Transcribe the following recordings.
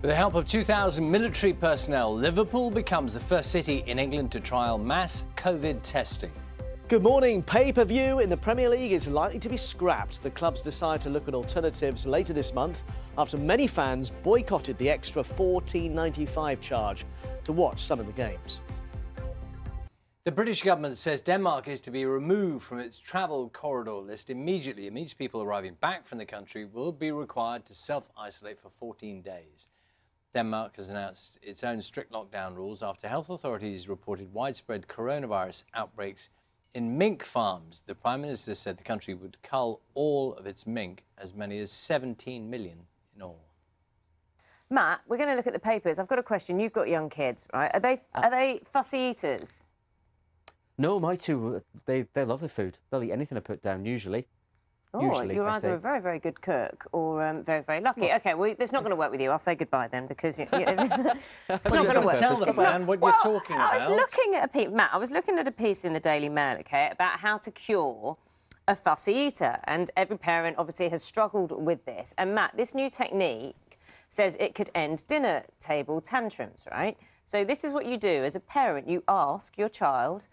With the help of 2,000 military personnel, Liverpool becomes the first city in England to trial mass Covid testing. Good morning. Pay-per-view in the Premier League is likely to be scrapped. The clubs decide to look at alternatives later this month after many fans boycotted the extra $14.95 charge to watch some of the games. The British government says Denmark is to be removed from its travel corridor list immediately. It means people arriving back from the country will be required to self-isolate for 14 days. Denmark has announced its own strict lockdown rules after health authorities reported widespread coronavirus outbreaks in mink farms. The Prime Minister said the country would cull all of its mink, as many as 17 million in all. Matt, we're going to look at the papers. I've got a question. You've got young kids, right? Are they fussy eaters? No, my two, they love the food. They'll eat anything I put down, usually. Oh, you're either a very, very good cook or very, very lucky. Well, OK, well, it's not going to work with you. I'll say goodbye then, because it's not going to work. Tell them, man, what you're talking about. I was looking at a piece, Matt, I was looking at a piece in the Daily Mail, OK, about how to cure a fussy eater. And every parent, obviously, has struggled with this. And, Matt, this new technique says it could end dinner table tantrums, right? So this is what you do. As a parent, you ask your child,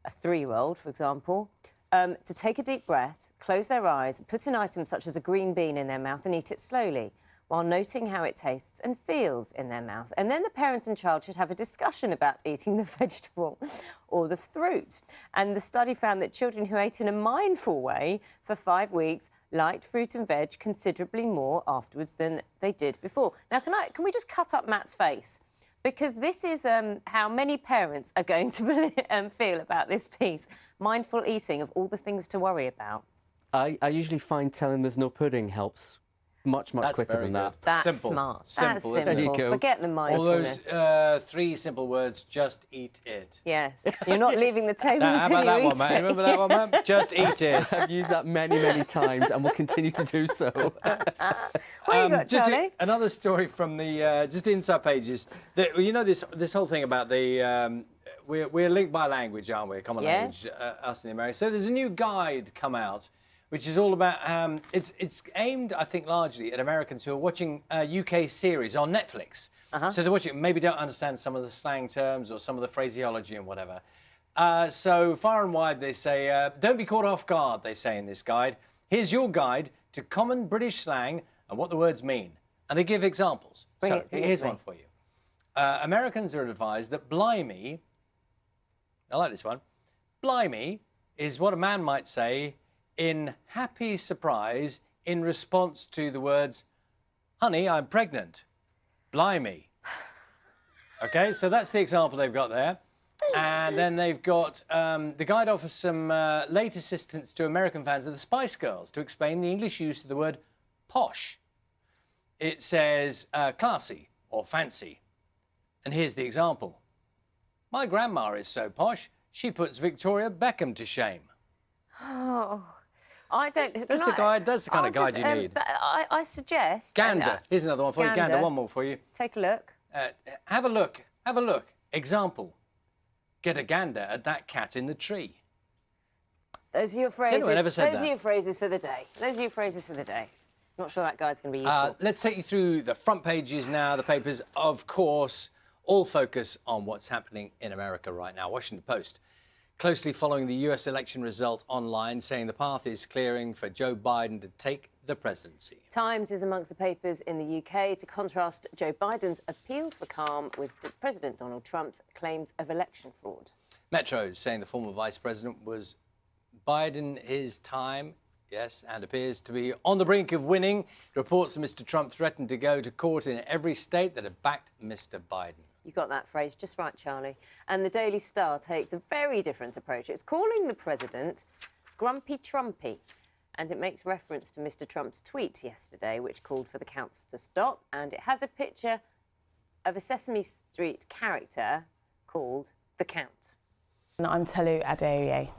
a 3-year-old, for example, to take a deep breath, close their eyes, put an item such as a green bean in their mouth and eat it slowly, while noting how it tastes and feels in their mouth. And then the parent and child should have a discussion about eating the vegetable or the fruit. And the study found that children who ate in a mindful way for 5 weeks liked fruit and veg considerably more afterwards than they did before. Now, can we just cut up Matt's face? Because this is how many parents are going to feel about this piece. Mindful eating of all the things to worry about. I usually find telling there's no pudding helps much quicker than that. That's simple. Smart. Simple, That's isn't simple. it? There you go. Forget the mindfulness. All those 3 simple words, just eat it. Yes. You're not leaving the table How until about you that eat one, it. man? Remember that one, man? Just eat it. I've used that many times and will continue to do so. What have you got, Charlie? Another story from the just inside pages. You know this whole thing about the we're linked by language, aren't we? A common language, us in the Americas. So there's a new guide come out, which is all about it's aimed, I think, largely at Americans who are watching UK series on Netflix. So they're watching, maybe don't understand some of the slang terms or some of the phraseology and whatever. So far and wide, they say, don't be caught off guard, they say in this guide. Here's your guide to common British slang and what the words mean. And they give examples. Here's one for you. Americans are advised that blimey, I like this one, blimey is what a man might say in happy surprise in response to the words, honey, I'm pregnant. Blimey. OK, so that's the example they've got there. And then they've got, the guide offers some late assistance to American fans of the Spice Girls to explain the English use of the word posh. It says classy or fancy. And here's the example. My grandma is so posh, she puts Victoria Beckham to shame. Oh, I don't... That's the guide. That's the kind of guide you need. I suggest... Gander. Here's another one for you. Gander, one more for you. Take a look. Have a look. Have a look. Example. Get a gander at that cat in the tree. Those are your phrases. Anyone ever said that? Those are your phrases for the day. Those are your phrases for the day. Not sure that guide's going to be useful. Let's take you through the front pages now. The papers, of course, all focus on what's happening in America right now. Washington Post, closely following the US election result online, saying the path is clearing for Joe Biden to take the presidency. Times is amongst the papers in the UK to contrast Joe Biden's appeals for calm with President Donald Trump's claims of election fraud. Metro's saying the former vice president was biding his time, yes, and appears to be on the brink of winning. Reports that Mr. Trump threatened to go to court in every state that had backed Mr. Biden. You got that phrase just right, Charlie. And the Daily Star takes a very different approach. It's calling the president Grumpy Trumpy. And it makes reference to Mr. Trump's tweet yesterday, which called for the counts to stop. And it has a picture of a Sesame Street character called The Count. I'm Telu Adeoye.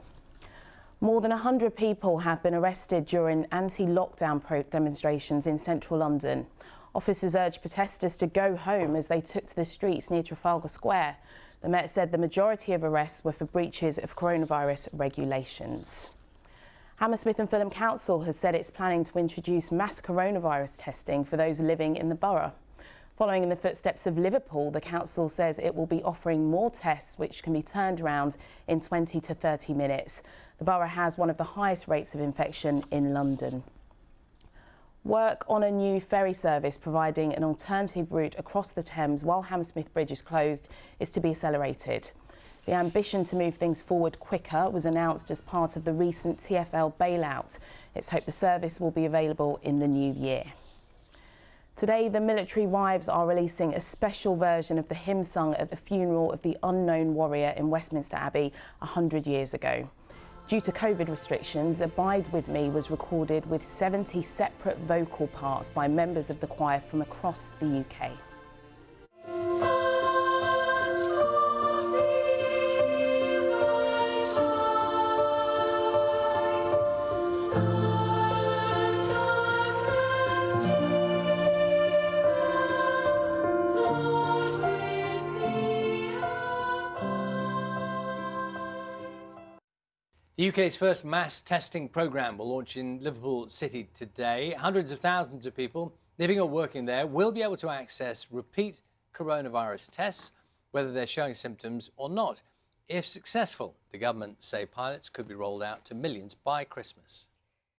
More than 100 people have been arrested during anti-lockdown demonstrations in central London. Officers urged protesters to go home as they took to the streets near Trafalgar Square. The Met said the majority of arrests were for breaches of coronavirus regulations. Hammersmith and Fulham Council has said it's planning to introduce mass coronavirus testing for those living in the borough. Following in the footsteps of Liverpool, the council says it will be offering more tests which can be turned around in 20 to 30 minutes. The borough has one of the highest rates of infection in London. Work on a new ferry service providing an alternative route across the Thames while Hammersmith Bridge is closed is to be accelerated. The ambition to move things forward quicker was announced as part of the recent TfL bailout. It's hoped the service will be available in the new year. Today, the military wives are releasing a special version of the hymn sung at the funeral of the unknown warrior in Westminster Abbey 100 years ago. Due to Covid restrictions, Abide With Me was recorded with 70 separate vocal parts by members of the choir from across the UK. The UK's first mass testing programme will launch in Liverpool City today. Hundreds of thousands of people living or working there will be able to access repeat coronavirus tests, whether they're showing symptoms or not. If successful, the government say pilots could be rolled out to millions by Christmas.